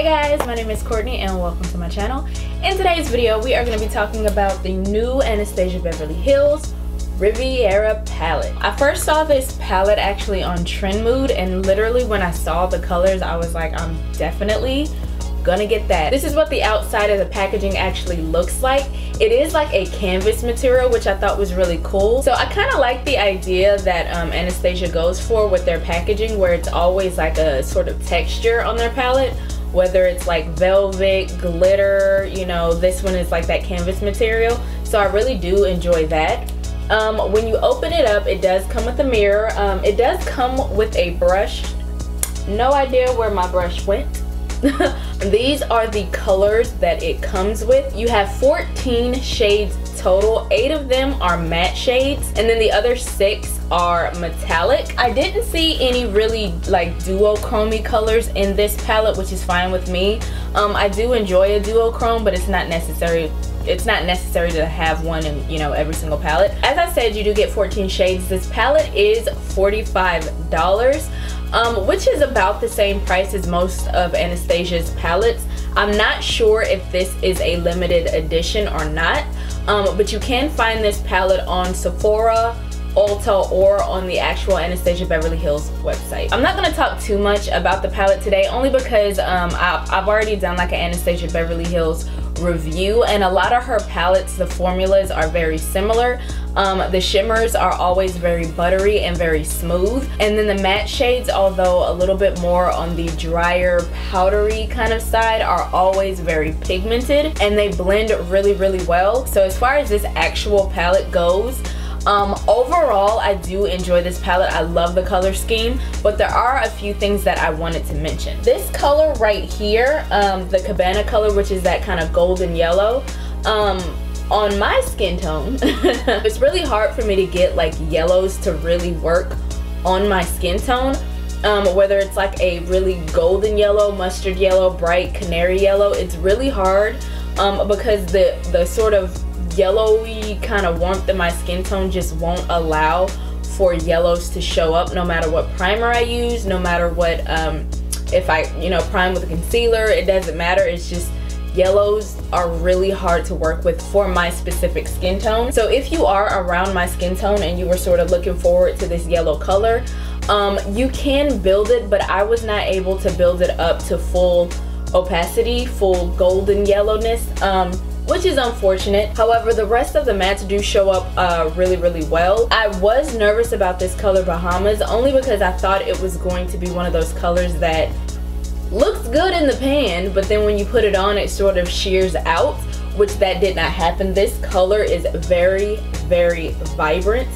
guys, my name is Courtney and welcome to my channel. In today's video, we are going to be talking about the new Anastasia Beverly Hills Riviera palette. I first saw this palette actually on Trend Mood, and literally when I saw the colors, I was like, I'm definitely gonna get that. This is what the outside of the packaging actually looks like. It is like a canvas material, which I thought was really cool. So I kind of like the idea that Anastasia goes for with their packaging, where it's always like a sort of texture on their palette, whether it's like velvet, glitter, you know, this one is like that canvas material. So I really do enjoy that. When you open it up, it does come with a mirror. It does come with a brush. No idea where my brush went. These are the colors that it comes with. You have 14 shades total. 8 of them are matte shades, and then the other 6 are metallic. I didn't see any really like duochrome colors in this palette, which is fine with me. I do enjoy a duochrome, but it's not necessary. It's not necessary to have one in, you know, every single palette. As I said, you do get 14 shades. This palette is $45. Which is about the same price as most of Anastasia's palettes. I'm not sure if this is a limited edition or not, but you can find this palette on Sephora, Ulta, or on the actual Anastasia Beverly Hills website. I'm not going to talk too much about the palette today, only because I've already done like an Anastasia Beverly Hills review, and a lot of her palettes, the formulas are very similar. The shimmers are always very buttery and very smooth, and then the matte shades, although a little bit more on the drier powdery kind of side, are always very pigmented, and they blend really well. So as far as this actual palette goes, overall I do enjoy this palette. I love the color scheme, but there are a few things that I wanted to mention. This color right here, the Cabana color, which is that kind of golden yellow, on my skin tone, it's really hard for me to get like yellows to really work on my skin tone. Whether it's like a really golden yellow, mustard yellow, bright canary yellow, it's really hard because the sort of yellowy kind of warmth in my skin tone just won't allow for yellows to show up, no matter what primer I use, no matter what if I, you know, prime with a concealer, it doesn't matter. It's just yellows are really hard to work with for my specific skin tone. So if you are around my skin tone and you were sort of looking forward to this yellow color, you can build it, but I was not able to build it up to full opacity, full golden yellowness, which is unfortunate. However, the rest of the mattes do show up really well. I was nervous about this color Bahamas, only because I thought it was going to be one of those colors that looks good in the pan, but then when you put it on, it sort of shears out, which that did not happen. This color is very vibrant,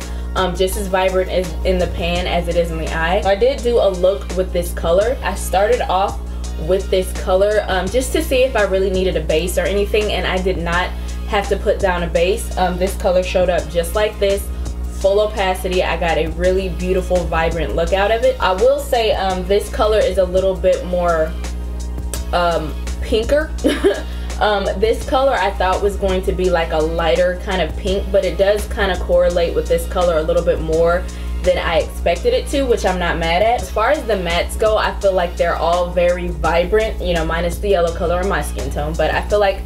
just as vibrant as in the pan as it is in the eye. I did do a look with this color. I started off with this color just to see if I really needed a base or anything, and I did not have to put down a base. This color showed up just like this, full opacity. I got a really beautiful vibrant look out of it. I will say this color is a little bit more pinker. This color I thought was going to be like a lighter kind of pink, but it does kind of correlate with this color a little bit more than I expected it to, which I'm not mad at. As far as the mattes go, I feel like they're all very vibrant, you know, minus the yellow color in my skin tone, but I feel like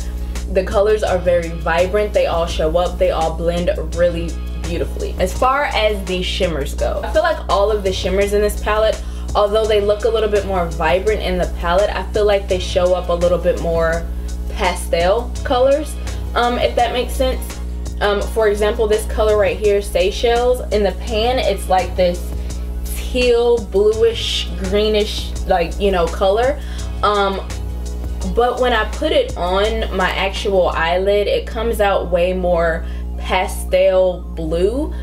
the colors are very vibrant. They all show up, they all blend really beautifully. As far as the shimmers go, I feel like all of the shimmers in this palette, although they look a little bit more vibrant in the palette, I feel like they show up a little bit more pastel colors, if that makes sense. For example, this color right here, Seychelles, in the pan it's like this teal, bluish, greenish, like, you know, color, but when I put it on my actual eyelid, it comes out way more pastel blue,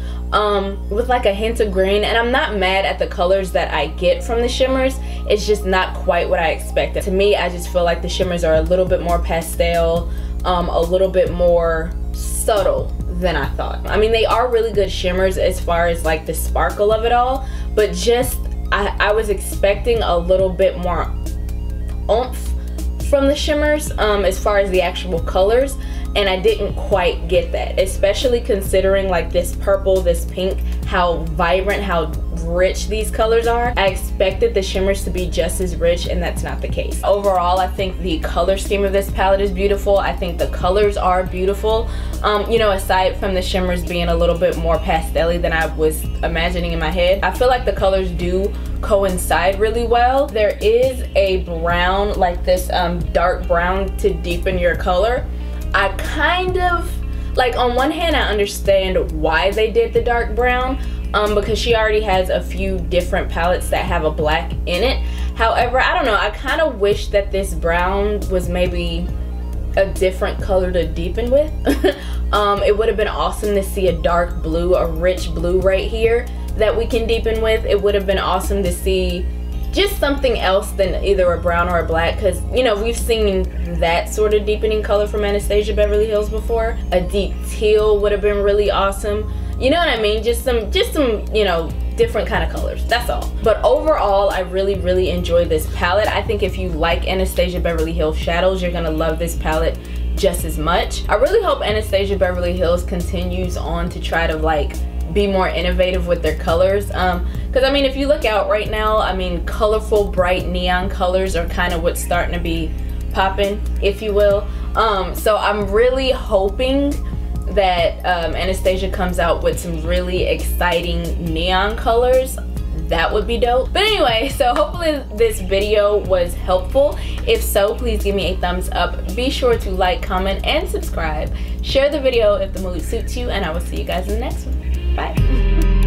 with like a hint of green. And I'm not mad at the colors that I get from the shimmers, it's just not quite what I expected. To me, I just feel like the shimmers are a little bit more pastel, a little bit more subtle than I thought. I mean, they are really good shimmers as far as like the sparkle of it all, but just I was expecting a little bit more oomph from the shimmers as far as the actual colors, and I didn't quite get that, especially considering like this purple, this pink, how vibrant, how rich these colors are, I expected the shimmers to be just as rich, and that's not the case. Overall, I think the color scheme of this palette is beautiful. I think the colors are beautiful. You know, aside from the shimmers being a little bit more pastel-y than I was imagining in my head, I feel like the colors do coincide really well. There is a brown, like this dark brown to deepen your color. I kind of, like, on one hand I understand why they did the dark brown, because she already has a few different palettes that have a black in it. However, I don't know, I kind of wish that this brown was maybe a different color to deepen with. It would have been awesome to see a dark blue, a rich blue right here that we can deepen with. It would have been awesome to see just something else than either a brown or a black, because, you know, we've seen that sort of deepening color from Anastasia Beverly Hills before. A deep teal would have been really awesome. You know what I mean? Just some, you know, different kind of colors. That's all. But overall, I really enjoyed this palette. I think if you like Anastasia Beverly Hills shadows, you're gonna love this palette just as much. I really hope Anastasia Beverly Hills continues on to try to, like, be more innovative with their colors, because I mean, if you look out right now, I mean, colorful, bright neon colors are kind of what's starting to be popping, if you will. So I'm really hoping that Anastasia comes out with some really exciting neon colors. That would be dope. But anyway, so hopefully this video was helpful. If so, please give me a thumbs up. Be sure to like, comment, and subscribe. Share the video if the mood suits you, and I will see you guys in the next one. Bye.